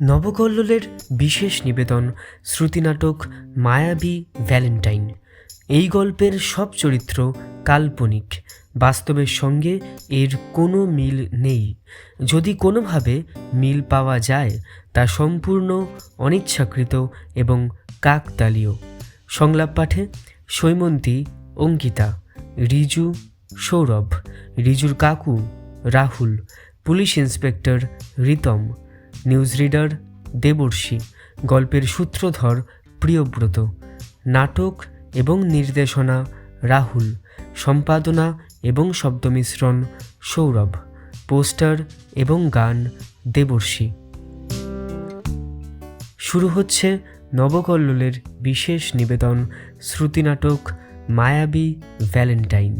নবকল্লোলের বিশেষ নিবেদন শ্রুতিনাটক মায়াবী ভ্যালেন্টাইন। এই গল্পের সব চরিত্র কাল্পনিক, বাস্তবের সঙ্গে এর কোনো মিল নেই। যদি কোনোভাবে মিল পাওয়া যায় তা সম্পূর্ণ অনিচ্ছাকৃত এবং কাকতালীয়। সংলাপ পাঠে সৈমন্তী অঙ্কিতা, রিজু সৌরভ, রিজুর কাকু Rahul, police inspector Ritam, news reader Debarshi, গল্পের সূত্রধর প্রিয়ব্রত, নাটক এবং নির্দেশনা রাহুল, সম্পাদনা এবং শব্দমিশ্রণ সৌরভ, পোস্টার এবং গান দেবর্ষী। শুরু হচ্ছে নবকল্লোলের বিশেষ নিবেদন শ্রুতিনাটক মায়াবী ভ্যালেন্টাইন।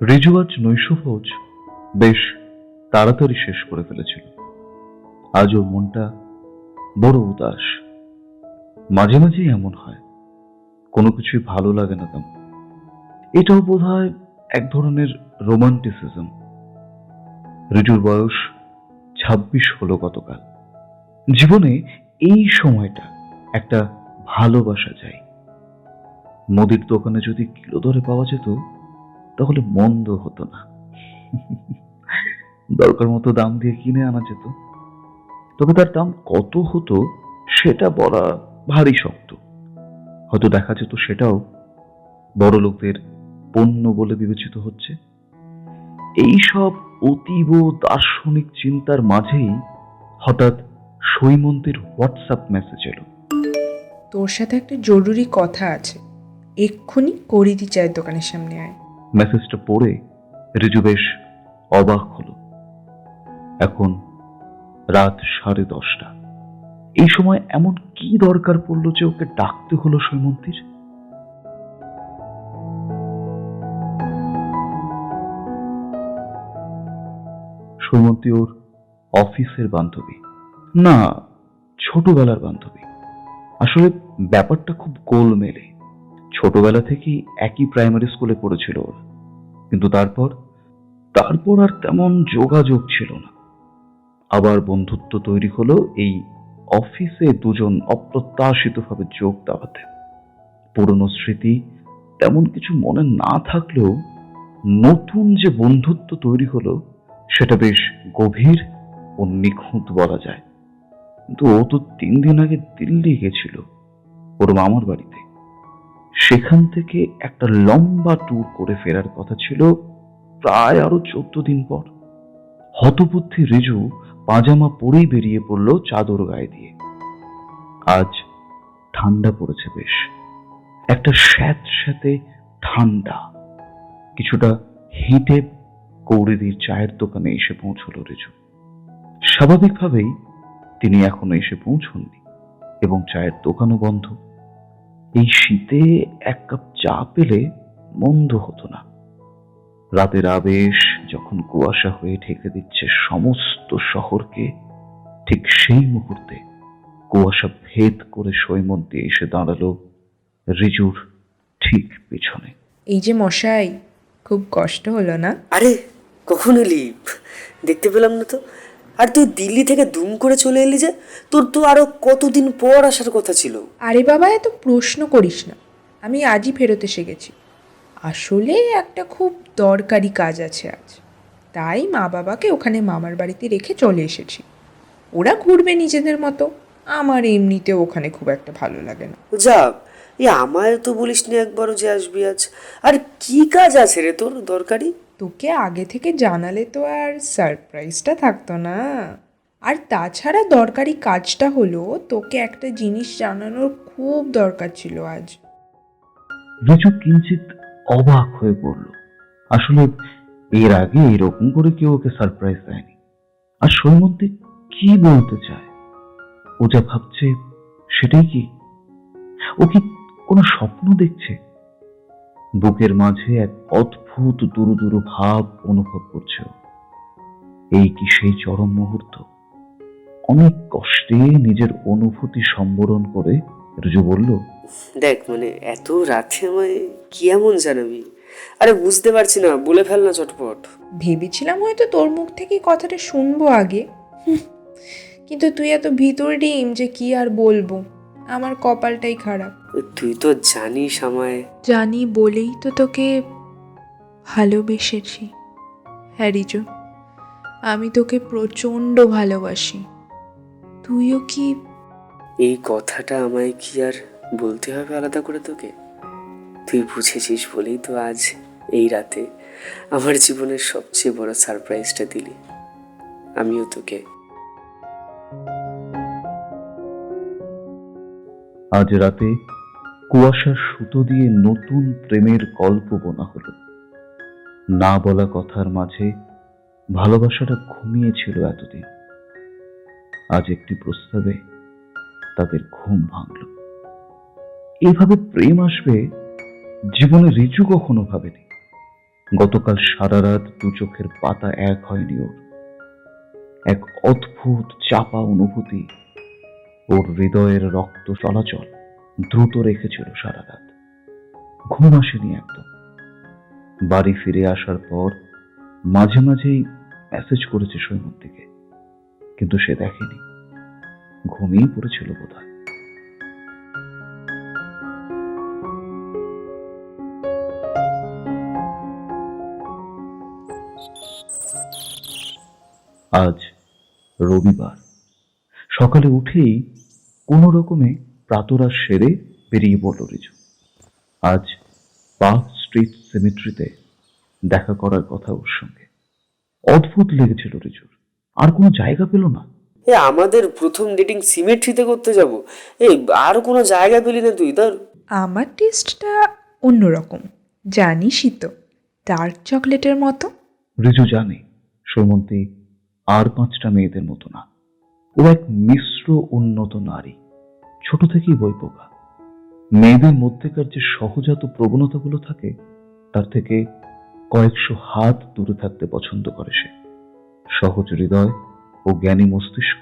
রিজু আজ নৈশভোজ বেশ তাড়াতাড়ি শেষ করে ফেলেছিল। আজ ওর মনটা বড় উদাস। মাঝে মাঝেই এমন হয়, কোনো কিছুই ভালো লাগে না তেমন। এটাও বোধহয় এক ধরনের রোমান্টিসিজম। রিজুর বয়স 26 হলো গতকাল। জীবনে এই সময়টা একটা ভালোবাসা চাই। মুদির দোকানে যদি কিলো দরে পাওয়া যেত তাহলে মন্দ হতো না। দরকার মতো দাম দিয়ে কিনে আনা যেত। তবে তার দাম কত হতো সেটা বলা ভারী শক্ত। হয়তো দেখা যেত সেটাও বড় লোকদের পণ্য বলে বিবেচিত হচ্ছে। এইসব অতীব দার্শনিক চিন্তার মাঝেই হঠাৎ সৈমন্তীর হোয়াটসঅ্যাপ মেসেজ এলো। তোর সাথে একটা জরুরি কথা আছে, এক্ষুনি করিদি চায়ের দোকানের সামনে আয়। মেসেজটা পড়ে রিজু বেশ অবাক হলো। এখন রাত 10:30। এই সময় এমন কি দরকার পড়লো যে ওকে ডাকতে হলো সৈমন্তীর? সৈমন্তী ওর অফিসের বান্ধবী না, ছোটবেলার বান্ধবী। আসলে ব্যাপারটা খুব গোলমেলে। ছোটবেলা থেকেই একই প্রাইমারি স্কুলে পড়েছিল ওরা, কিন্তু তারপর আর তেমন যোগাযোগ ছিল না। আবার বন্ধুত্ব তৈরি হলো এই অফিসে দুজন অপ্রত্যাশিতভাবে যোগ দেওয়াতে। পুরনো স্মৃতি তেমন কিছু মনে না থাকলেও নতুন যে বন্ধুত্ব তৈরি হলো সেটা বেশ গভীর ও নিখুঁত বলা যায়। কিন্তু ও তো 3 দিন আগে দিল্লি গেছিল ওর মামার বাড়িতে। সেখান থেকে একটা লম্বা ট্যুর করে ফেরার কথা ছিল প্রায় আরো 14 দিন পর। হতবুদ্ধি রিজু পাজামা পরেই বেরিয়ে পড়ল চাদর গায়ে দিয়ে। আজ ঠান্ডা পড়েছে বেশ, একটা স্যাঁতস্যাঁতে ঠান্ডা। কিছুটা হেঁটে কৌরিদির চায়ের দোকানে এসে পৌঁছলো রিজু। স্বাভাবিকভাবেই তিনি এখনো এসে পৌঁছননি এবং চায়ের দোকানও বন্ধ। এই শীতে 1 কাপ চা পেলে মন্দ হতো না। রাতের আবেশ যখন কুয়াশা হয়ে ঢেকে দিচ্ছে সমস্ত শহরকে, ঠিক সেই মুহূর্তে কুয়াশা ভেদ করে সৈমন্তী এসে দাঁড়ালো রিজুর ঠিক পিছনে। এই যে মশাই, খুব কষ্ট হলো না? আরে কখন এলি? দেখতে পেলাম না তো। আর তুই দিল্লি থেকে দুম করে চলে এলি যে? তোর তো আরো কতদিন পর আসার কথা ছিল। আরে বাবা, এত প্রশ্ন করিস না, আমি আজই ফেরত এসে গেছি। আসলে একটা খুব দরকারি কাজ আছে আজ, তাই মা বাবাকে ওখানে মামার বাড়িতে রেখে চলে এসেছি। ওরা ঘুরবে নিজেদের মতো, আমার এমনিতেও ওখানে খুব একটা ভালো লাগে না। যাক, আমায় তো বলিস নি একবারও যে আসবি আজ। আর কি কাজ আছে রে তোর দরকারি? তোকে আগে থেকে জানালে তো আর সারপ্রাইজটা থাকতো না। আর তাছাড়া দরকারি কাজটা হলো, তোকে একটা জিনিস জানানোর খুব দরকার ছিল আজ। রিজু কিঞ্চিত অবাক হয়ে পড়ল। আসলে এর আগে এরকম করে কেউ ওকে সারপ্রাইজ দেয়নি। আর সৈমন্তী কি বলতে চায়? ও যা ভাবছে সেটাই কি? ও কি কোনো স্বপ্ন দেখছে? বুকের মাঝে এক অদ্ভুত দুরু দুরু ভাব অনুভব করছে ও। এই কি সেই চরম মুহূর্ত? অনেক কষ্টে নিজের অনুভূতি সম্বরণ করে রিজু বলল, দেখ মানে এত রাতে আমায় কি এমন জানাবি? আরে বুঝতে পারছি না, বলে ফেল না চটপট। ভেবেছিলাম হয়তো তোর মুখ থেকে কথাটা শুনবো আগে, কিন্তু তুই এত ভিতর ডিম যে কি আর বলবো। আমার কপালটাই খারাপ। তুই তো জানিস আমায়। জানি বলেই তো তোকে ভালোবেসেছি। হ্যাঁ রিজু, আমি তোকে প্রচণ্ড ভালোবাসি। তুইও কি? এই কথাটা আমায় কি আর বলতে হবে আলাদা করে তোকে? তুই বুঝেছিস বলেই তো আজ এই রাতে আমার জীবনের সবচেয়ে বড় সারপ্রাইজটা দিলি। আমিও তোকে। আজ রাতে কুয়াশার সুতো দিয়ে নতুন প্রেমের গল্প বোনা হলো। না বলা কথার মাঝে ভালোবাসাটা ঘুমিয়েছিল এতদিন। আজ একটি প্রস্তাবে তাদের ঘুম ভাঙল। এভাবে প্রেম আসবে জীবনে রিজু কখনো ভাবেনি। গতকাল সারা রাত দু চোখের পাতা এক হয়নি ওর। এক অদ্ভুত চাপা অনুভূতি ওর হৃদয়ের রক্ত চলাচল দ্রুত রেখেছিল সারা রাত। ঘুম আসেনি একদম। বাড়ি ফিরে আসার পর মাঝে মাঝেই মেসেজ করেছে সৈমন্তীকে, কিন্তু সে দেখেনি, ঘুমিয়ে পড়েছিল বোধহয়। আজ রবিবার। সকালে উঠেই কোনো রকমে প্রাতরাশ সেরে বেরিয়ে পড়ল রিজু। আজ পার্ক স্ট্রিট সিমেট্রিতে দেখা করার কথা ওর সঙ্গে। অদ্ভুত লেগেছিল রিজুর, আর কোনো জায়গা পেল না। আমাদের প্রথম ডেটিং সিমেট্রিতে করতে যাব? এই আর কোনো জায়গা পেলি না তুই? ধর। আমার টেস্টটা অন্যরকম, জানিসই তো, ডার্ক চকলেটের মতো। রিজু জানে সৈমন্তী আর 5টা মেয়েদের মতো না। ও এক মিশ্র উন্নত নারী, ছোট থেকেই বইপোকা। মেয়েদের মধ্যেকার যে সহজাত প্রবণতাগুলো থাকে তার থেকে কয়েকশো হাত দূরে থাকতে পছন্দ করে সে। সহজ হৃদয় ও জ্ঞানী মস্তিষ্ক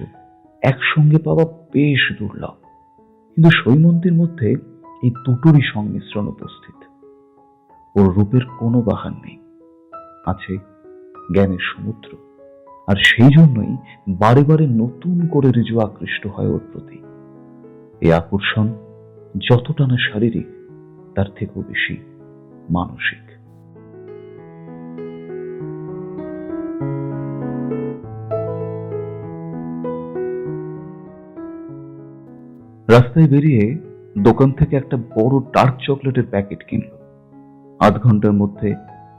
একসঙ্গে পাওয়া বেশ দুর্লভ, কিন্তু সৈমন্তীর মধ্যে এই দুটোরই সংমিশ্রণ উপস্থিত। ওর রূপের কোনো বাহার নেই, আছে জ্ঞানের সমুদ্র। আর সেই জন্যই বারে বারে নতুন করে রিজু আকৃষ্ট হয় ওর প্রতি। এই আকর্ষণ যতটা না শারীরিক, তার থেকেও বেশি মানসিক। রাস্তায় বেরিয়ে দোকান থেকে একটা বড় ডার্ক চকলেটের প্যাকেট কিনল। আধ ঘন্টার মধ্যে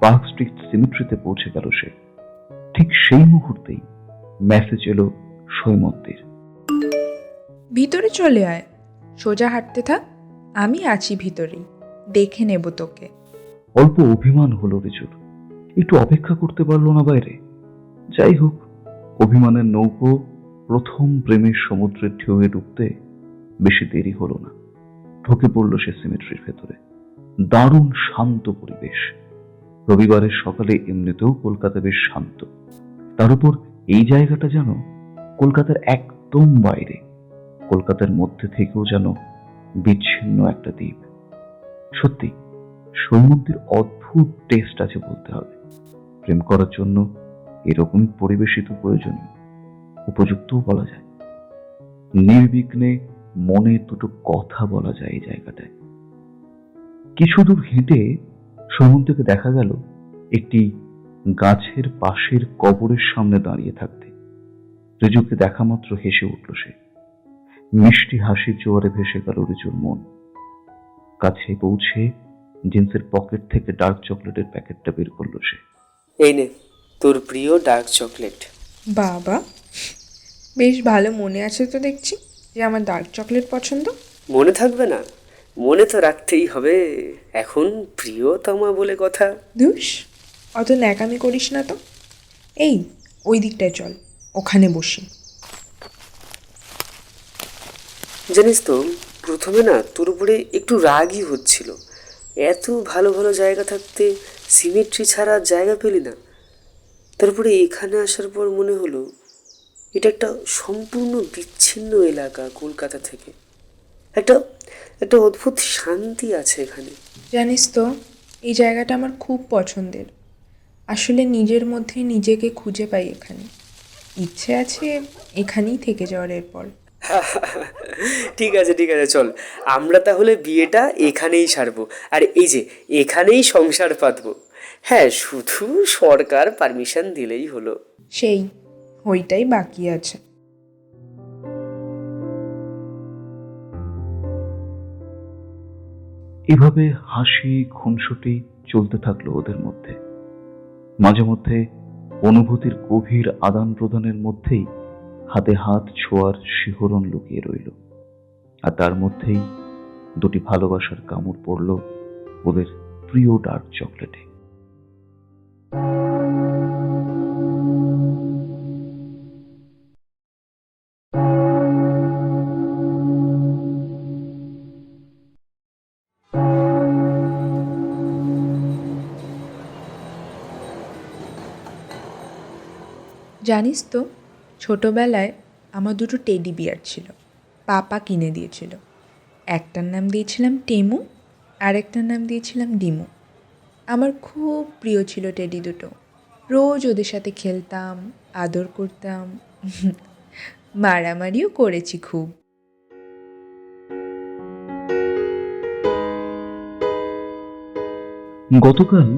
পার্ক স্ট্রিট সিমেট্রিতে পৌঁছে গেল সে। ঠিক সেই মুহূর্তেই মেসেজ এলো সৈমন্তীর। ভিতরে চলে আয়, সোজা হাঁটতে থাক, আমি আছি ভিতরেই, দেখে নেব তোকে। অল্প অভিমান হলো রিজুর, একটু অপেক্ষা করতে পারলো না বাইরে। যাই হোক, অভিমানের নৌকো প্রথম প্রেমের সমুদ্রের ঢেউয়ে ডুবতে বেশি দেরি হলো না। ঢুকে পড়ল সে সিমেট্রির ভেতরে। দারুণ শান্ত পরিবেশ। রবিবারের সকালে এমনিতেও কলকাতা বেশ শান্ত, তার উপর এই জায়গাটা যেন কলকাতার একদম বাইরে, কলকাতার মধ্যে থেকেও যেন বিচ্ছিন্ন একটা দ্বীপ। সত্যি সৈমন্তীর অদ্ভুত টেস্ট আছে বলতে হবে। প্রেম করার জন্য এরকম পরিবেশই তো প্রয়োজনীয়, উপযুক্তও বলা যায়। নির্বিঘ্নে মনে দুটো কথা বলা যায় এই জায়গাটায়। কিছু দূর হেঁটে সৈমন্তীকে দেখা গেল একটি গাছের পাশের কবরের সামনে দাঁড়িয়ে থাকতে। রিজুকে দেখা মাত্র হেসে উঠল সে। মিষ্টি হাসির জোয়ারে ভেসে গেল রিজুর মন। কাছে পৌঁছে জিন্সের পকেট থেকে ডার্ক চকলেটের প্যাকেটটা বের করলো সে। এই নে তোর প্রিয় ডার্ক চকলেট। বাবা, বেশ ভালো মনে আছে তো দেখছি যে আমার ডার্ক চকলেট পছন্দ। মনে থাকবে না? মনে তো রাখতেই হবে, এখন প্রিয়তমা বলে কথা। ধুস, অত ন্যাকামি করিস না তো। এই, ওই দিকটায় চল, ওখানে বসি। জানিস তো, প্রথমে না তোর উপরে একটু রাগই হচ্ছিল। এত ভালো ভালো জায়গা থাকতে সিমেট্রি ছাড়া জায়গা পেলি না। তারপরে এখানে আসার পর মনে হলো এটা একটা সম্পূর্ণ বিচ্ছিন্ন এলাকা কলকাতা থেকে। একটা একটা অদ্ভুত শান্তি আছে এখানে। জানিস তো, এই জায়গাটা আমার খুব পছন্দের। আসলে নিজের মধ্যে নিজেকে খুঁজে পাই এখানে। ইচ্ছে আছে এখানেই থেকে যাওয়ার এরপর। ঠিক আছে ঠিক আছে, চল আমরা তাহলে বিয়েটা এখানেই সারবো, আর এই যে এখানেই সংসার পাতবো। হ্যাঁ, শুধু সরকার পারমিশন দিলেই হলো। সেই ওইটাই বাকি আছে। এভাবে হাসি খুনসুটি চলতে থাকলো ওদের মধ্যে। মাঝে মধ্যে অনুভূতির গভীর আদান প্রদানের মধ্যেই হাতে হাত ছোঁয়ার শিহরণ লুকিয়ে রইল। আর তার মধ্যেই দুটি ভালোবাসার কামড় পড়ল ওদের প্রিয় ডার্ক চকলেটে। জানিস তো, ছোটোবেলায় আমার দুটো টেডি বিয়ার ছিল, পাপা কিনে দিয়েছিল। একটার নাম দিয়েছিলাম টেমু, আর একটার নাম দিয়েছিলাম ডিমু। আমার খুব প্রিয় ছিল টেডি দুটো। রোজ ওদের সাথে খেলতাম, আদর করতাম, মারামারিও করেছি খুব। গতকাল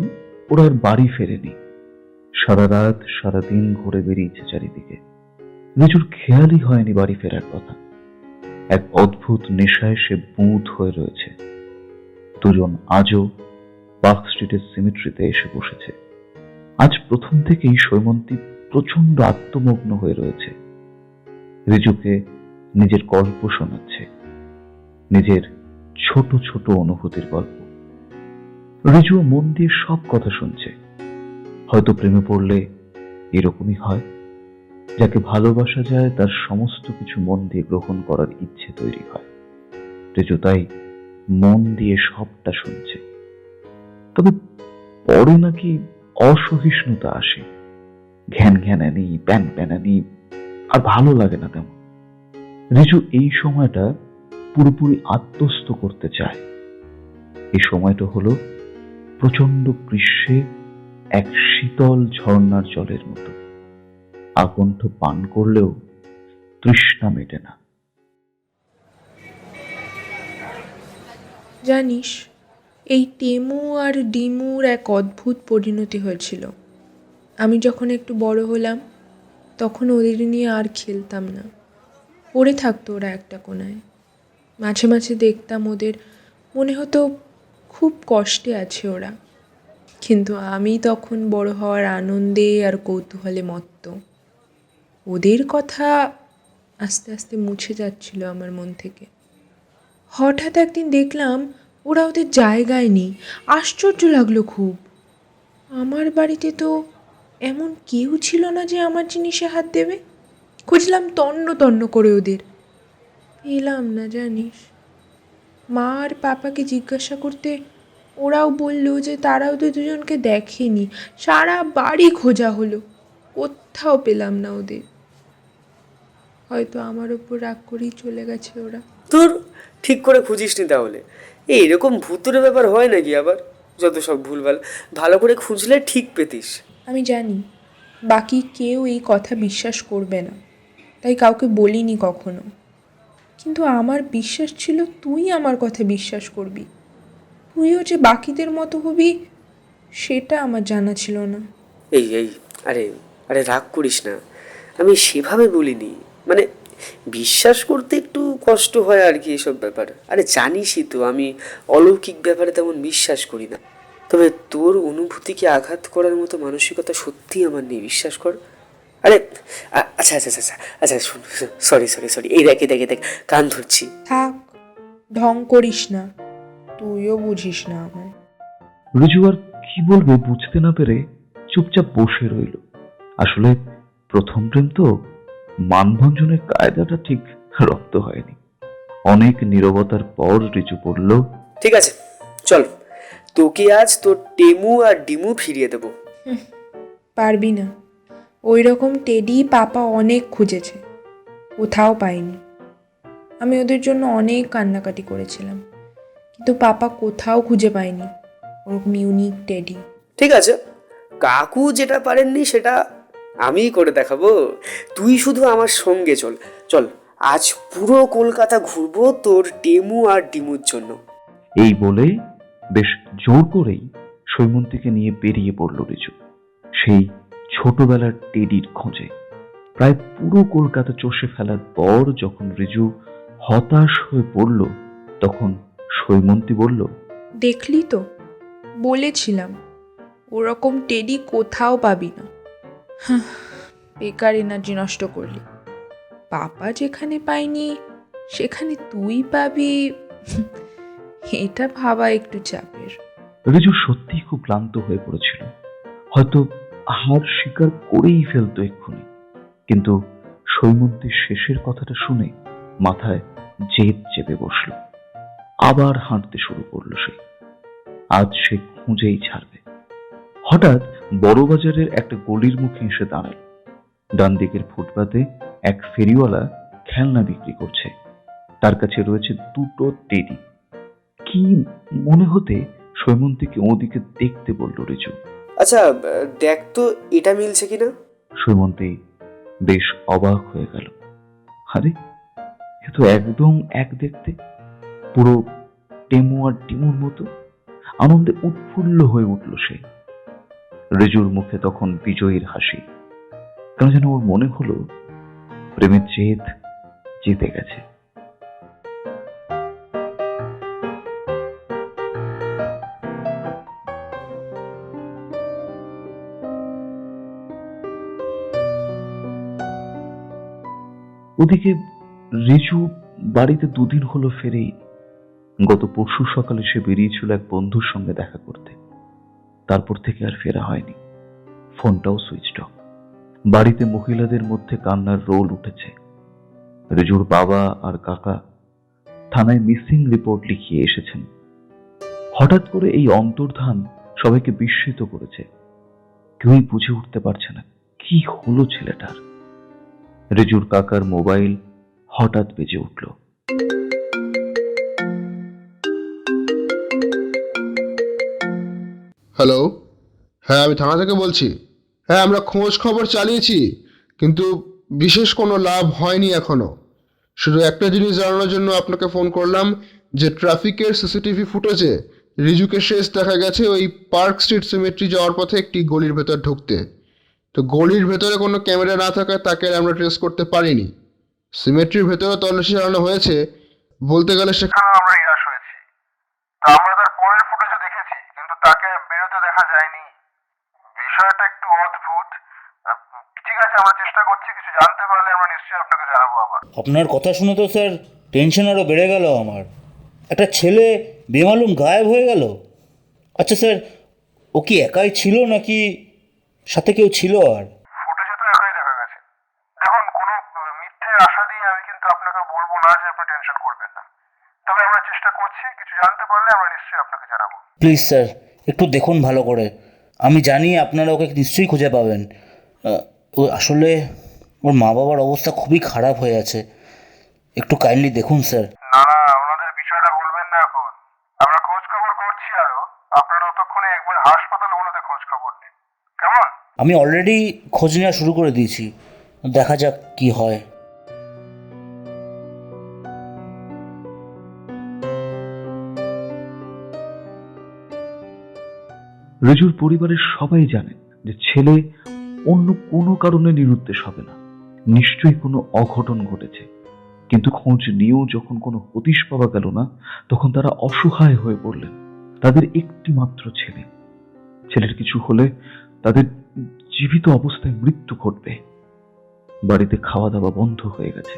ওরা আর বাড়ি ফেরেনি। সারা রাত সারাদিন ঘুরে বেরিয়েছে চারিদিকে। রিজুর খেয়ালই হয়নি বাড়ি ফেরার কথা। এক অদ্ভুত নেশায় সে বুঁদ হয়ে রয়েছে। দুজন আজও পার্ক স্ট্রিটের সিমেট্রিতে এসে বসেছে। আজ প্রথম থেকেই সৈমন্তী প্রচন্ড আত্মমগ্ন হয়ে রয়েছে। রিজুকে নিজের গল্প শোনাচ্ছে, নিজের ছোট ছোট অনুভূতির গল্প। রিজু মন দিয়ে সব কথা শুনছে। হয়তো প্রেমে পড়লে এরকমই হয়, যাকে ভালোবাসা যায় তার সমস্ত কিছু মন দিয়ে গ্রহণ করার ইচ্ছে তৈরি হয়। রিজু তাই মন দিয়ে সবটা শুনছে। তবে পরে নাকি অসহিষ্ণুতা আসে, ঘ্যান ঘ্যানানি, প্যান প্যানানি, আর ভালো লাগে না তেমন। রিজু এই সময়টা পুরোপুরি আত্মস্থ করতে চায়। এই সময়টা হলো প্রচন্ড গ্রীষ্মে এক শীতল ঝর্ণার জলের মতো। আকণ্ঠ পান করলেও তৃষ্ণা মেটে না। জানিস, এই টেমু আর ডিমুর এক অদ্ভুত পরিণতি হয়েছিল। আমি যখন একটু বড় হলাম তখন ওদের নিয়ে আর খেলতাম না। পড়ে থাকতো ওরা একটা কোণায়। মাঝে মাঝে দেখতাম ওদের, মনে হতো খুব কষ্টে আছে ওরা। কিন্তু আমি তখন বড় হওয়ার আনন্দে আর কৌতূহলে মত্ত। ওদের কথা আস্তে আস্তে মুছে যাচ্ছিল আমার মন থেকে। হঠাৎ একদিন দেখলাম ওরা ওদের জায়গায় নেই। আশ্চর্য লাগলো খুব। আমার বাড়িতে তো এমন কেউ ছিল না যে আমার জিনিসে হাত দেবে। খুঁজলাম তন্ন তন্ন করে ওদের, পেলাম না জানিস। মা আর পাপাকে জিজ্ঞাসা করতে ওরাও বললো যে তারা ওদের দুজনকে দেখেনি। সারা বাড়ি খোঁজা হলো, কোথাও পেলাম না ওদের। হয়তো আমার ওপর রাগ করেই চলে গেছে ওরা। তোর ঠিক করে খুঁজিসনি তাহলে? এই এরকম ভুতুরে ব্যাপার হয় নাকি আবার? যত সব ভুলভাল, ভালো করে খুঁজলে ঠিক পেতিস। আমি জানি বাকি কেউ এই কথা বিশ্বাস করবে না, তাই কাউকে বলিনি কখনো। কিন্তু আমার বিশ্বাস ছিল তুই আমার কথা বিশ্বাস করবি, তুইও যে বাকিদের মতো হবি সেটা আমার জানা ছিল না। এই এই আরে আরে রাগ করিস না, আমি সেভাবে বলিনি। মানে বিশ্বাস করতে একটু কষ্ট হয় আর কি এসব ব্যাপার। আরে জানিসই তো আমি অলৌকিক ব্যাপারে তেমন বিশ্বাস করি না। তবে তোর অনুভূতিকে আঘাত করার মতো মানসিকতা সত্যিই আমার নেই, বিশ্বাস কর। আরে আচ্ছা আচ্ছা আচ্ছা আচ্ছা শোন, সরি সরি সরি, এই দেখে দেখে দেখ কান ধরছি। থাক, ঢং করিস না, তুইও বুঝিস না আমায়। রিজু আর কি বলবে বুঝতে না পেরে চুপচাপ বসে রইল। আসলে প্রথম প্রেম তো, মানভঞ্জনের কায়দাটা ঠিক রপ্ত হয়নি। অনেক নীরবতার পর রিজু বলল, ঠিক আছে চল, তোকে আজ তোর টেমু আর ডিমু ফিরিয়ে দেবো। পারবি না, ওই রকম টেডি পাপা অনেক খুঁজেছে, কোথাও পাইনি। আমি ওদের জন্য অনেক কান্নাকাটি করেছিলাম, কিন্তু পাপা কোথাও খুঁজে পাইনি ওরকম ইউনিক টেডি। ঠিক আছে, কাকু যেটা পারেননি সেটা আমিই করে দেখাবো। তুই শুধু আমার সঙ্গে চল। চল, আজ পুরো কলকাতা ঘুরবো তোর টেমু আর ডিমুর জন্য। এই বলে বেশ জোর করেই সৈমন্তীকে নিয়ে বেরিয়ে পড়ল রিজু সেই ছোটবেলার টেডির খোঁজে। প্রায় পুরো কলকাতা চষে ফেলার পর যখন রিজু হতাশ হয়ে পড়ল, তখন সৈমন্তী বলল, দেখলি তো, বলেছিলাম ওরকম টেডি কোথাও পাবি না। হাহ, বেকার এনার্জি নষ্ট করলি। পাপা যেখানে পাইনি সেখানে তুই পাবি, এটা ভাবা একটু চাপের। রিজু সত্যিই খুব ক্লান্ত হয়ে পড়েছিল, হয়তো হার স্বীকার করেই ফেলতো এক্ষুনি। কিন্তু সৈমন্তীর শেষের কথাটা শুনে মাথায় জেদ চেপে বসল। আবার হাঁটতে শুরু করলো সে। আজ সে খুঁজেই ছাড়বে। হঠাৎ বড়বাজারের একটা গলির মুখে এসে দাঁড়াল। ডান দিকের ফুটপাতে এক ফেরিওয়ালা খেলনা বিক্রি করছে। তার কাছে রয়েছে দুটো টেডি। কি মনে হতে সৈমন্তীকে ওদিকে দেখতে বলল রিজু। আচ্ছা, দেখ তো এটা মিলছে কিনা। সৈমন্তী বেশ অবাক হয়ে গেল। আরে, এ তো একদম এক দেখতে, পুরো টেমু আর টিমুর মতো। আনন্দে উৎফুল্ল হয়ে উঠল সে। রিজুর মুখে তখন বিজয়ীর হাসি। কেন যেন ওর মনে হলো প্রেমের জেদ জিতে গেছে। ওদিকে রিজু বাড়িতে দুদিন হলো ফেরেই। গত পরশু সকালে সে বেরিয়েছিল এক বন্ধুর সঙ্গে দেখা করতে। তারপর থেকে আর ফেরা হয়নি। ফোনটাও সুইচড অফ। বাড়িতে মহিলাদের মধ্যে কান্নার রোল উঠেছে। রিজুর বাবা আর কাকা থানায় মিসিং রিপোর্ট লিখিয়ে এসেছেন। হঠাৎ করে এই অন্তর্ধান সবাইকে বিস্মিত করেছে। কেউই বুঝে উঠতে পারছে না কি হলো ছেলেটার। রিজুর কাকার মোবাইল হঠাৎ বেজে উঠল। হ্যালো, হ্যাঁ আমি থানা থেকে বলছি। হ্যাঁ, আমরা খোঁজ খবর চালিয়েছি, কিন্তু বিশেষ কোনো লাভ হয়নি এখনো। শুধু একটা জিনিস জানানোর জন্য আপনাকে ফোন করলাম যে ট্রাফিকের সিসিটিভি ফুটেজে রিজুকে শেষ দেখা গেছে ওই পার্ক স্ট্রিট সিমেট্রি যাওয়ার পথে একটি গলির ভেতর ঢুকতে। তো গলির ভেতরে কোনো ক্যামেরা না থাকায় তাকে আমরা ট্রেস করতে পারিনি। সিমেট্রির ভেতরে তল্লাশি চালানো হয়েছে, বলতে গেলে সেখানে আমরা নিরাশ হয়েছি। তা আমরা তার পরের ফুটেজও দেখেছি, কিন্তু তাকে বেরোতে দেখা যায়নি। বিষয়টা একটু অদ্ভুত। ঠিক আছে, আমরা চেষ্টা করছি, কিছু জানতে পারলে আমরা নিশ্চয়ই আপনাকে জানাবো আবার। আপনার কথা শুনে তো স্যার টেনশন আরও বেড়ে গেল আমার। একটা ছেলে বেমালুম গায়েব হয়ে গেল। আচ্ছা স্যার, ও কি একাই ছিল নাকি সাথে কেউ ছিল? আর ফুটেজে তো একাই দেখা গেছে। দেখুন, কোনো মিথ্যে আশা দিয়ে আমি কিন্তু আপনাকে বলবো না যে আপনি টেনশন করবেন না। তবে আমরা চেষ্টা করছি, কিছু জানতে পারলে আমরা নিশ্চয়ই আপনাকে জানাবো। প্লিজ স্যার, একটু দেখুন ভালো করে। আমি জানি আপনারা ওকে নিশ্চয়ই খুঁজে পাবেন। ও আসলে ওর মা বাবার অবস্থা খুবই খারাপ হয়ে আছে। একটু কাইন্ডলি দেখুন স্যার। না না, ওনাদের বিষয়টা বলবেন না এখন। আমরা খোঁজ খবর করছি আরো। আপনারা ততক্ষণে একবার হাসপাতালগুলোতে খোঁজ খবর নিন, কেমন? আমি অলরেডি খোঁজ নেওয়া শুরু করে দিয়েছি, দেখা যাক কি হয়। রিজুর পরিবারের সবাই জানেন যে ছেলে অন্য কোনো কারণে নিরুদ্দেশ হবে না, নিশ্চয়ই কোনো অঘটন ঘটেছে। কিন্তু খোঁজ নিয়েও যখন কোনো হদিশ পাওয়া গেল না, তখন তারা অসহায় হয়ে পড়লেন। তাদের একটি মাত্র ছেলে, ছেলের কিছু হলে তাদের জীবিত অবস্থায় মৃত্যু ঘটবে। বাড়িতে খাওয়া দাওয়া বন্ধ হয়ে গেছে।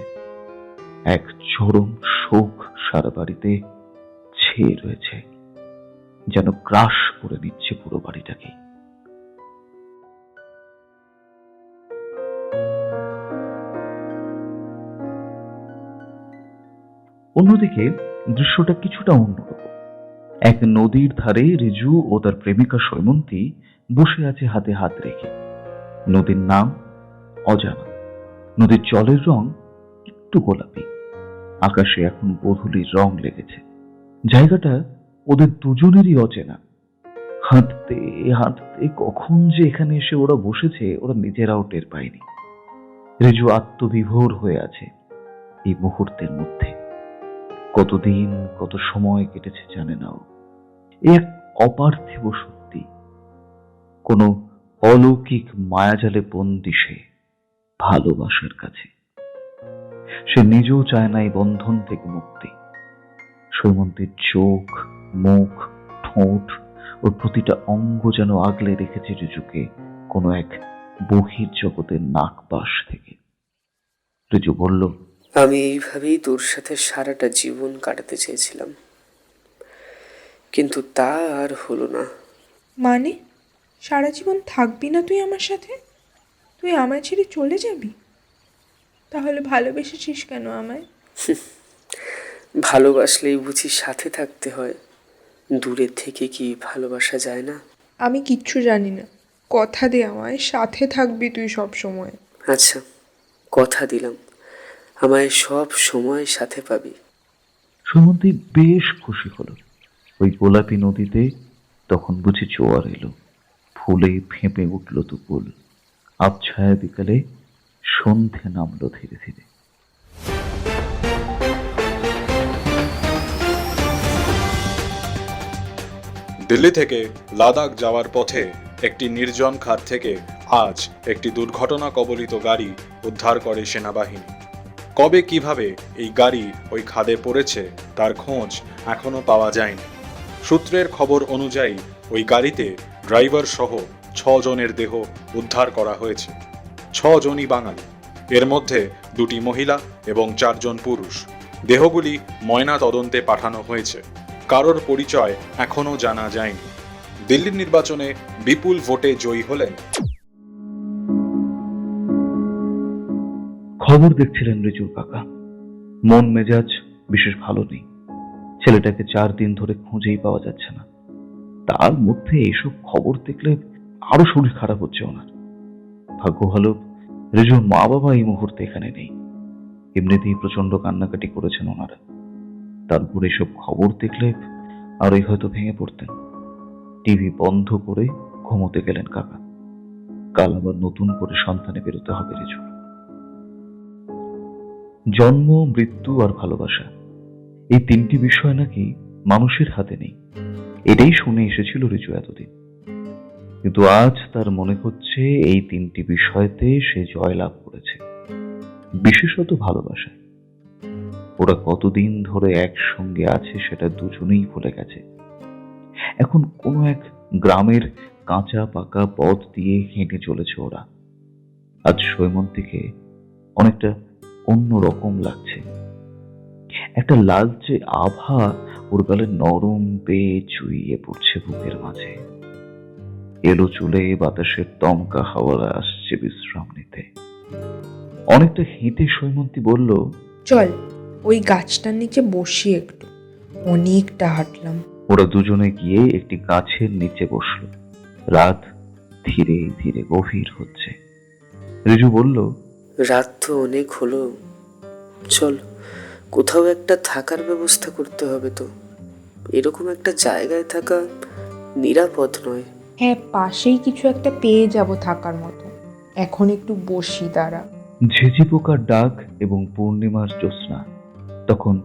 এক চরম শোক সারা বাড়িতে ছেয়ে রয়েছে, যেন গ্রাস করে দিচ্ছে পুরো বাড়িটাকে। অন্যদিকে দৃশ্যটা কিছুটা অন্যরকম। এক নদীর ধারে রিজু ও তার প্রেমিকা সৈমন্তী বসে আছে হাতে হাত রেখে। নদীর নাম অজানা। নদীর জলের রং একটু গোলাপি, আকাশে এখন গোধূলির রং লেগেছে। জায়গাটা ওদের দুজনেরই অচেনা। হাঁটতে হাঁটতে কখন যে এখানে এসে ওরা বসেছে ওরা নিজেরাও টের পায়নি। রিজু আত্মবিভোর হয়ে আছে এই মুহূর্তের মধ্যে। কতদিন কত সময় কেটেছে জানে না ও। এ এক অপার্থিব সত্যি, কোনো অলৌকিক মায়াজালে বন্দী সে ভালোবাসার কাছে। সে নিজেও চায় না এই বন্ধন থেকে মুক্তি। সৈমন্তীর চোখ, মুখ, ঠোঁট, ওর প্রতিটা অঙ্গ যেন আগলে রেখেছে রিজুকে কোনো এক বহির জগতের নাকপাশ থেকে। রিজু বলল, আমি এইভাবেই তোর সাথে সারাটা জীবন কাটাতে চেয়েছিলাম, কিন্তু তা আর হলো না। মানে সারা জীবন থাকবি না তুই আমার সাথে? তুই আমায় ছেড়ে চলে যাবি? তাহলে ভালোবেসেছিস কেন আমায়? ভালোবাসলেই বুঝি সাথে থাকতে হয়? দূরে থেকে কি ভালোবাসা যায় না? আমি কিচ্ছু জানি না। কথা দে আমায়, সাথে থাকবি তুই সব সময়। আচ্ছা, কথা দিলাম, আমায় সব সময় সাথে পাবি। সৈমন্তী বেশ খুশি হলো। ওই গোলাপি নদীতে তখন বুঝি জোয়ার এলো, ফুলে ফেঁপে উঠল দুপুল। আবছায়া বিকালে সন্ধে নামলো ধীরে ধীরে। দিল্লি থেকে লাদাখ যাওয়ার পথে একটি নির্জন খাদ থেকে আজ একটি দুর্ঘটনা কবলিত গাড়ি উদ্ধার করে সেনাবাহিনী। কবে কিভাবে এই গাড়ি ওই খাদে পড়েছে তার খোঁজ এখনো পাওয়া যায়নি। সূত্রের খবর অনুযায়ী ওই গাড়িতে ড্রাইভার সহ 6 জনের দেহ উদ্ধার করা হয়েছে। 6 জনই বাঙালি, এর মধ্যে 2টি মহিলা এবং 4 জন পুরুষ। দেহগুলি ময়না তদন্তে পাঠানো হয়েছে। কারোর পরিচয় এখনো জানা যায়নি। দিল্লির নির্বাচনে বিপুল ভোটে জয়ী হলেন। খবর দেখছিলেন রিজুর কাকা। মন মেজাজ বিশেষ ভালো নেই। ছেলেটাকে 4 দিন ধরে খুঁজেই পাওয়া যাচ্ছে না। তার মধ্যে এইসব খবর দেখলে আরো শরীর খারাপ হচ্ছে ওনার। ভাগ্য ভালো রিজুর মা বাবা এই মুহূর্তে এখানে নেই। এমনিতেই প্রচন্ড কান্নাকাটি করেছেন ওনারা। তারপর এসব খবর দেখলে আরই হয়তো ভেঙে পড়তেন। টিভি বন্ধ করে ঘুমোতে গেলেন কাকা। কাল আবার নতুন করে সন্ধানে বেরোতে হবে রিজু। জন্ম, মৃত্যু আর ভালোবাসা, এই 3টি বিষয় নাকি মানুষের হাতে নেই, এটাই শুনে এসেছিল রিজু এতদিন। কিন্তু আজ তার মনে হচ্ছে এই 3টি বিষয়তে সে জয়লাভ করেছে, বিশেষত ভালোবাসা। ওরা কতদিন ধরে একসঙ্গে আছে সেটা দুজনেই ভুলে গেছে। এখন কোনো এক গ্রামের কাঁচা পাকা পথ দিয়ে হেঁটে চলেছে ওরা। আজ সৈমন্তীকে অনেকটা অন্য রকম লাগছে। একটা লালচে আভা ওর গালে নরম পেয়ে চুইয়ে পড়ছে বুকের মাঝে। এলো চুলে বাতাসের দমকা হাওয়া আসছে বিশ্রাম নিতে। অনেকটা হেঁটে সৈমন্তী বলল, চল ওই গাছটার নিচে বসি একটু, অনেকটা হাঁটলাম। ওরা দুজনে গিয়ে একটি গাছের নিচে বসল। রাত ধীরে ধীরে গভীর হচ্ছে। রিজু বলল, রাত তো অনেক হলো, চল কোথাও একটা থাকার ব্যবস্থা করতে হবে তো। এরকম একটা জায়গায় থাকা নিরাপদ নয়। হ্যাঁ, পাশেই কিছু একটা পেয়ে যাব থাকার মতো। এখন একটু বসি, দাঁড়া। ঝিঝি পোকার ডাক এবং পূর্ণিমার জ্যোৎস্না তখন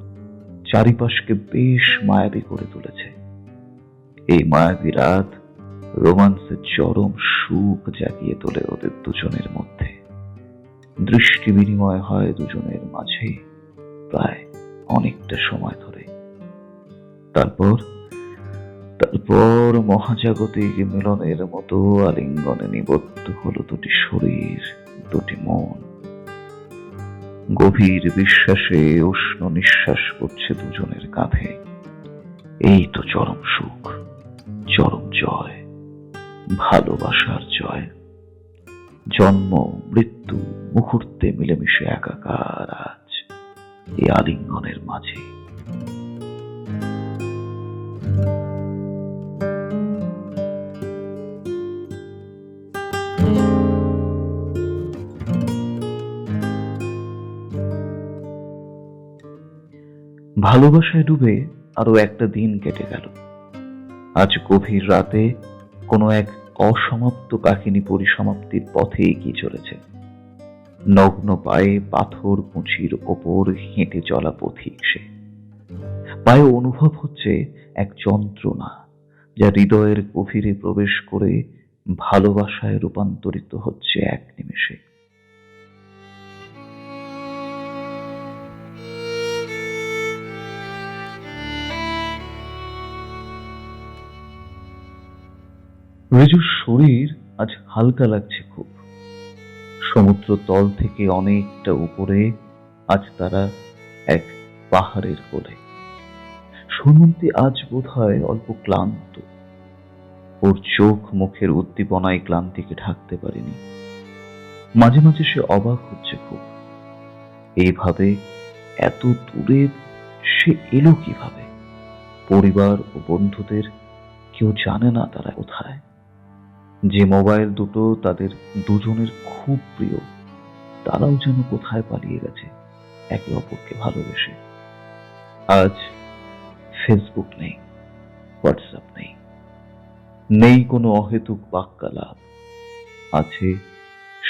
চারিপাশকে বেশ মায়াবী করে তুলেছে। এই মায়াবী রাত রোমান্সের চরম সুখ জাগিয়ে তোলে ওদের দুজনের মধ্যে। দৃষ্টি বিনিময় হয় দুজনের মাঝে প্রায় অনেকটা সময় ধরে। তারপর মহাজাগতিক মিলনের মতো আলিঙ্গনে নিবদ্ধ হলো 2টি শরীর, 2টি মন। গভীর বিশ্বাসে উষ্ণ নিঃশ্বাস পড়ছে দুজনের কাঁধে। এই তো চরম সুখ, চরম জয়, ভালোবাসার জয়। জন্ম মৃত্যু মুহূর্তে মিলেমিশে একাকার আজ এই আলিঙ্গনের মাঝে। ভালোবাসায় ডুবে আরো একটা দিন কেটে গেল। আজ গভীর রাতে কোনো এক অসমাপ্ত কাহিনী পরিসমাপ্তির পথে এগিয়ে চলেছে। নগ্ন পায়ে পাথর কুঁচির ওপর হেঁটে চলা পথিক সে। পায়ে অনুভব হচ্ছে এক যন্ত্রণা, যা হৃদয়ের গভীরে প্রবেশ করে ভালোবাসায় রূপান্তরিত হচ্ছে এক নিমেষে। রিজুর শরীর আজ হালকা লাগছে খুব। সমুদ্র তল থেকে অনেকটা উপরে আজ তারা এক পাহাড়ের কোলে। সৈমন্তী আজ বোধহয় অল্প ক্লান্ত। ওর চোখ মুখের উদ্দীপনায় ক্লান্তিকে ঢাকতে পারেনি। মাঝে মাঝে সে অবাক হচ্ছে খুব, এইভাবে এত দূরে সে এলো কিভাবে? পরিবার ও বন্ধুদের কেউ জানে না তারা কোথায়। যে মোবাইল দুটো তাদের দুজনের খুব প্রিয়, তারাও যেন কোথায় পালিয়ে গেছে একে অপরকে ভালোবেসে। আজ ফেসবুক নেই, হোয়াটসঅ্যাপ নেই, নেই কোনো অহেতুক বাক্যালাপ। আছে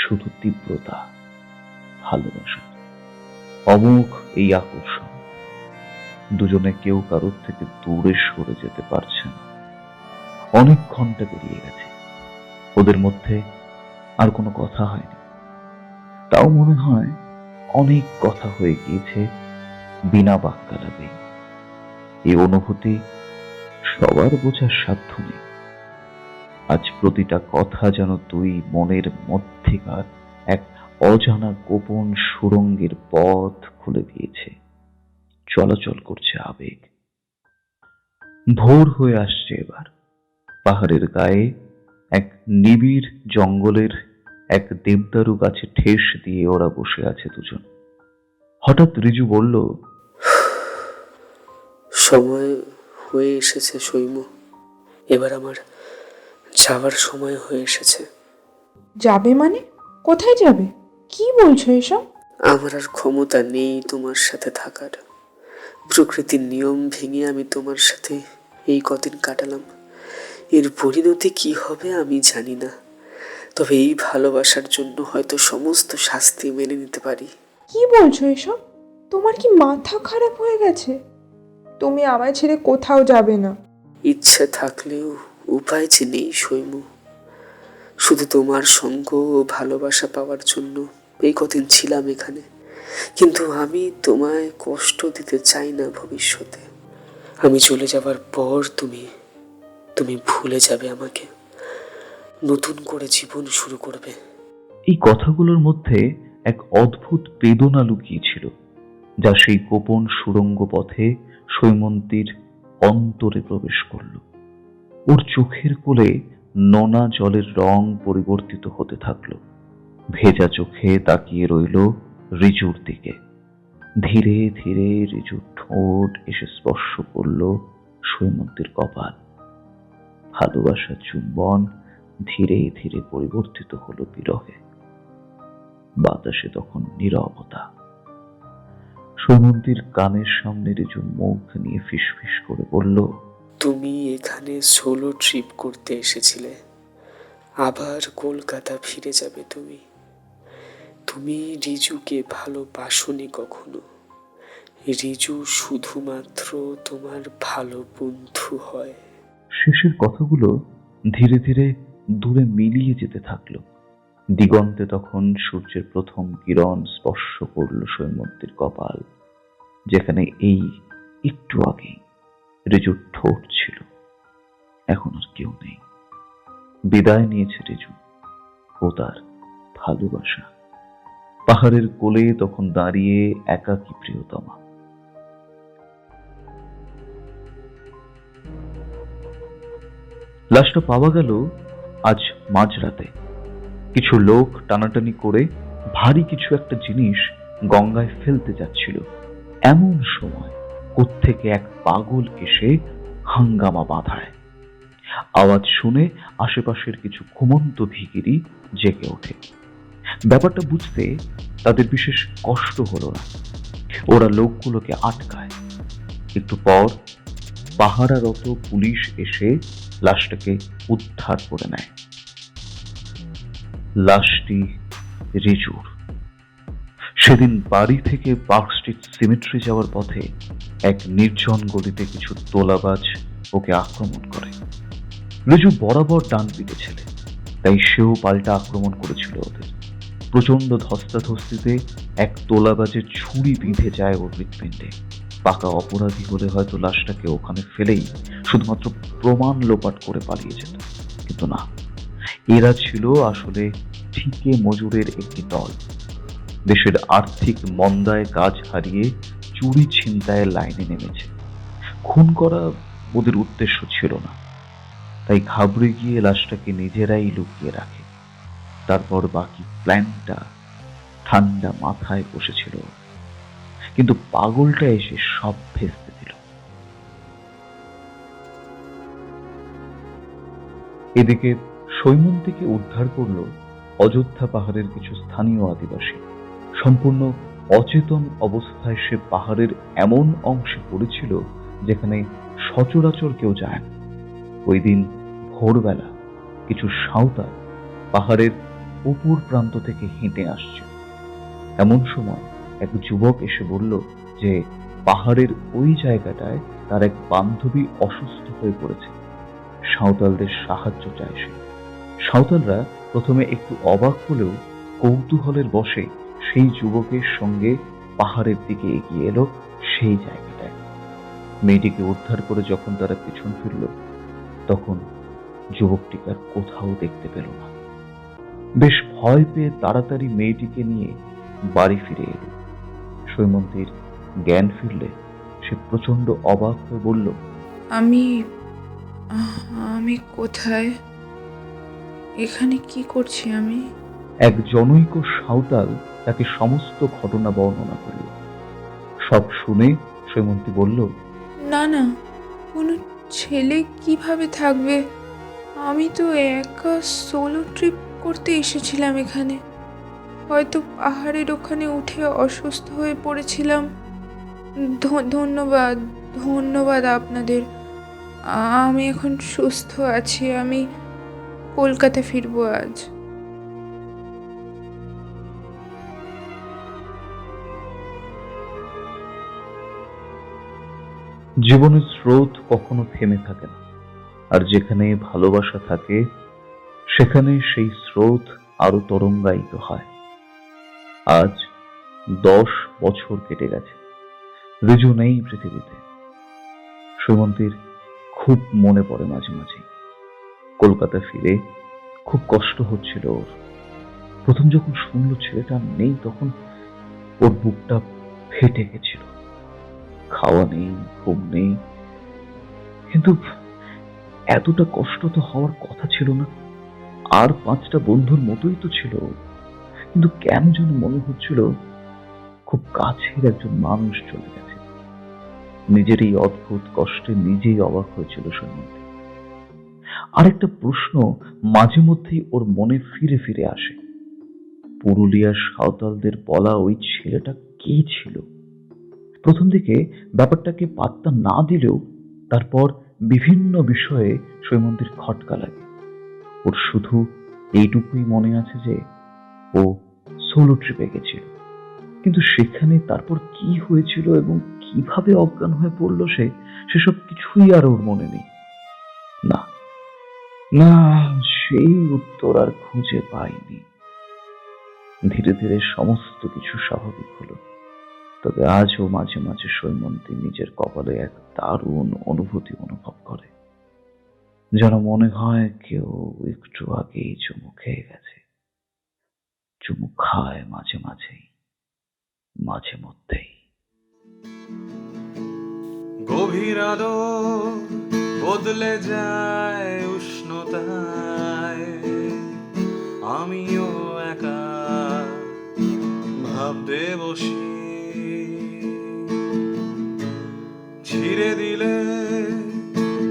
শুধু তীব্রতা, ভালোবাসা, অমোঘ এই আকর্ষণ। দুজনে কেউ কারোর থেকে দূরে সরে যেতে পারছে না। অনেক ঘন্টা পেরিয়ে গেছে, ওদের মধ্যে আর কোনো কথা হয়নি। তাও মনে হয় অনেক কথা হয়ে গিয়েছে বিনা বাক্যালাপে। এই অনুভূতি সবার বোঝার সাধ্য নেই। আজ প্রতিটা কথা যেন দুই মনের মধ্যেকার এক অজানা গোপন সুড়ঙ্গের পথ খুলে দিয়েছে। চলাচল করছে আবেগ। ভোর হয়ে আসছে এবার। পাহাড়ের গায়ে এক নিবিড় জঙ্গলের এক দেবদারু গাছে ঠেস দিয়ে ওরা বসে আছে দুজন। হঠাৎ রিজু বলল, সময় হয়ে এসেছে সৈম, এবার আমার যাওয়ার সময় হয়ে এসেছে। যাবে মানে? কোথায় যাবে? কি বলছো এসব? আমার আর ক্ষমতা নেই তোমার সাথে থাকার। প্রকৃতির নিয়ম ভেঙে আমি তোমার সাথে এই কদিন কাটালাম। এর পরিণতি কি হবে আমি জানি না, তবে এই ভালোবাসার জন্য হয়তো সমস্ত শাস্তি মেনে নিতে পারি। কি বলছো এসব? তোমার কি মাথা খারাপ হয়ে গেছে? তুমি আমায় ছেড়ে কোথাও যাবে না। ইচ্ছে থাকলেও উপায় যে নেই সৈম। শুধু তোমার সঙ্গ ও ভালোবাসা পাওয়ার জন্য এই কদিন ছিলাম এখানে, কিন্তু আমি তোমায় কষ্ট দিতে চাই না ভবিষ্যতে। আমি চলে যাবার পর তুমি ভুলে যাবে আমাকে, নতুন করে জীবন শুরু করবে। এই কথাগুলোর মধ্যে এক অদ্ভুত বেদনা লুকিয়েছিল, যা সেই গোপন সুড়ঙ্গ পথে সৈমন্তীর অন্তরে প্রবেশ করল। ওর চোখের কোলে নোনা জলের রং পরিবর্তিত হতে থাকলো। ভেজা চোখে তাকিয়ে রইল রিজুর দিকে। ধীরে ধীরে রিজুর ঠোঁট এসে স্পর্শ করল সৈমন্তীর কপাল। ভালোবাসার চুম্বন ধীরে ধীরে পরিবর্তিত হলো বিরহে। বাতাসে তখন নীরবতা। সৈমন্তীর কানের সামনে রিজু মুখ নিয়ে ফিসফিস করে বলল, তুমি এখানে সোলো ট্রিপ করতে এসেছিলে, আবার কলকাতা ফিরে যাবে তুমি। তুমি রিজুকে ভালোবাসোনি কখনো। রিজু শুধুমাত্র তোমার ভালো বন্ধু হয়। শেষের কথাগুলো ধীরে ধীরে দূরে মিলিয়ে যেতে থাকলো। দিগন্তে তখন সূর্যের প্রথম কিরণ স্পর্শ করল সৈমন্তীর কপাল, যেখানে এই একটু আগে রিজুর ঠোঁট ছিল। এখন আর কেউ নেই। বিদায় নিয়েছে রিজু ও তার ভালোবাসা। পাহাড়ের কোলে তখন দাঁড়িয়ে একাকী প্রিয়তমা। লাশটা পাওয়া গেল আজ মাঝরাতে। কিছু লোক টানাটানি করে ভারী কিছু একটা জিনিস গঙ্গায় ফেলতে যাচ্ছিল। এমন সময় কোত্থেকে এক পাগল এসে হাঙ্গামা বাঁধায়। আওয়াজ শুনে আশেপাশের কিছু ঘুমন্ত ভিখিরি জেগে ওঠে। ব্যাপারটা বুঝতে তাদের বিশেষ কষ্ট হলো না। ওরা লোকগুলোকে আটকায়, একটু পর পাহারারত পুলিশ এসে লাশটাকে উদ্ধার করে নেয়। লাশটি রিজুর। সেদিন বাড়ি থেকে পার্ক স্ট্রিট সিমেট্রি যাওয়ার পথে এক নির্জন গলিতে কিছু তোলাবাজ ওকে আক্রমণ করে। রিজু বরাবর ডান পিটে ছেলে, তাই সেও পাল্টা আক্রমণ করেছিল ওদের। প্রচন্ড ধস্তাধস্তিতে এক তোলাবাজের ছুরি বিঁধে যায় ওর হৃৎপিণ্ডে। পাকা অপরাধী হলে হয়তো লাশটাকে ওখানে ফেলেই শুধুমাত্র প্রমাণ লোপাট করে পালিয়ে যেত, কিন্তু না, এরা ছিল আসলে ঠিকে মজুরের একটি দল। দেশের আর্থিক মন্দায় কাজ হারিয়ে চুরি ছিনতাইয়ের লাইনে নেমেছে। খুন করা ওদের উদ্দেশ্য ছিল না, তাই ঘাবড়ে গিয়ে লাশটাকে নিজেরাই লুকিয়ে রাখে। তারপর বাকি প্ল্যানটা ঠান্ডা মাথায় বসেছিল, কিন্তু পাগলটা এসে সব ভেস্তে দিল। এদিকে সৈমন্তীকে উদ্ধার করল অযোধ্যা পাহাড়ের কিছু স্থানীয় আদিবাসী। সম্পূর্ণ অচেতন অবস্থায় সে পাহাড়ের এমন অংশে পড়েছিল যেখানে সচরাচর কেউ যায় না। ওই দিন ভোরবেলা কিছু সাঁওতাল পাহাড়ের উপর প্রান্ত থেকে হেঁটে আসছে। এমন সময় এক যুবক এসে বলল যে পাহাড়ের ওই জায়গাটায় তার এক বান্ধবী অসুস্থ হয়ে পড়েছে, সাঁওতালদের সাহায্য চায় সে। সাঁওতালরা প্রথমে একটু অবাক হলেও কৌতূহলের বশে সেই যুবকের সঙ্গে পাহাড়ের দিকে এগিয়ে এলো সেই জায়গাটায়। মেয়েটিকে উদ্ধার করে যখন তারা পিছন ফিরল, তখন যুবকটিকে আর কোথাও দেখতে পেল না। বেশ ভয় পেয়ে তাড়াতাড়ি মেয়েটিকে নিয়ে বাড়ি ফিরে এলো। সৈমন্তীর জ্ঞান ফিরলে সে প্রচন্ড অবাক হয়ে বলল, আমি আমি কোথায়? এখানে কি করছি আমি? এক জনৈক সাঁওতাল তাকে সমস্ত ঘটনা বর্ণনা করল। সব শুনে সৈমন্তী বলল, না না, কোনো ছেলে কিভাবে থাকবে? আমি তো একা সোলো ট্রিপ করতে এসেছিলাম এখানে। হয়তো পাহাড়ের ওখানে উঠে অসুস্থ হয়ে পড়েছিলাম। ধন্যবাদ ধন্যবাদ আপনাদের। আমি এখন সুস্থ আছি। আমি কলকাতা ফিরবো আজ। জীবনের স্রোত কখনো থেমে থাকে না, আর যেখানে ভালোবাসা থাকে সেখানে সেই স্রোত আরো তরঙ্গায়িত হয়। আজ 10 বছর কেটে গেছে, রিজু নেই পৃথিবীতে। সৈমন্তীর খুব মনে পড়ে মাঝে মাঝে। কলকাতা ফিরে খুব কষ্ট হচ্ছিল ওর। প্রথম যখন শুনলো ছেলেটা নেই, তখন ওর বুকটা ফেটে গেছিল। খাওয়া নেই, ঘুম নেই, কিন্তু এতটা কষ্ট তো হওয়ার কথা ছিল না। আর 5টা বন্ধুর মতোই তো ছিল, কিন্তু কেন যেন মনে হচ্ছিল খুব কাছের একজন মানুষ চলে গেছে। নিজের এই অদ্ভুত কষ্টে নিজেই অবাক হয়েছিল সৈমন্তী। আরেকটা প্রশ্ন মাঝে মধ্যেই ওর মনে ফিরে ফিরে আসে, পুরুলিয়ার সাঁওতালদের বলা ওই ছেলেটা কে ছিল? প্রথম দিকে ব্যাপারটাকে পাত্তা না দিলেও তারপর বিভিন্ন বিষয়ে সৈমন্তীর খটকা লাগে। ওর শুধু এইটুকুই মনে আছে যে ও সোলো ট্রিপে গেছিল, কিন্তু সেখানে তারপর কি হয়েছিল এবং কিভাবে অজ্ঞান হয়ে পড়লো সেসব কিছুই আর ওর মনে নেই। না না, সেই উত্তর আর খুঁজে পাইনি। ধীরে ধীরে সমস্ত কিছু স্বাভাবিক হলো, তবে আজও মাঝে মাঝে সৈমন্তী নিজের কপালে এক দারুণ অনুভূতি অনুভব করে, যেন মনে হয় কেউ একটু আগেই চুমু খেয়ে গেছে। চুমু খায় মাঝে মাঝেই, মাঝে মধ্যেই। গভীর আলো বদলে যায় উষ্ণতায়, আমিও একা ভাবতে বসি। ছিঁড়ে দিলে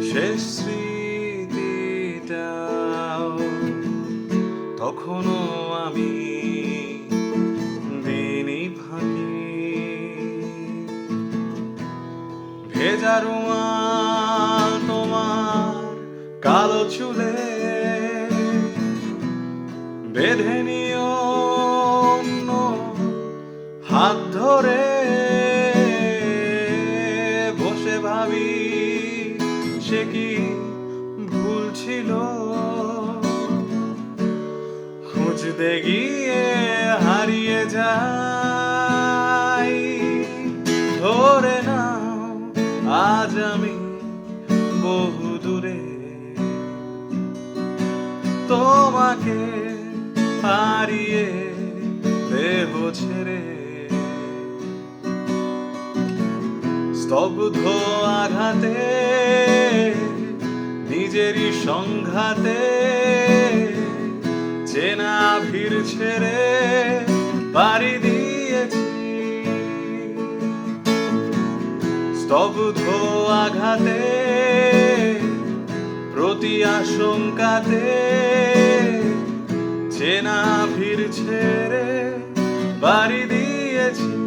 শেষ স্মৃতিটাও, তখনও আমি দিনই ফাঁকি। ভেজা চুলে বেঁধে নিও অন্য হাত ধরে বসে ভাবি সে কি ভুল ছিল খুঁজতে গিয়ে হারিয়ে যাই ধরে নাও আজ আমি বহু দূরে তোমাকে হারিয়ে দেহ ছেড়ে স্তব্ধ আঘাতে নিজেরই সংঘাতে চেনা ভিড় ছেড়ে পাড়ি দিয়েছি স্তব্ধ আঘাতে প্রতি আশঙ্কাতে চেনা ভিড় ছেড়ে বাড়ি দিয়েছি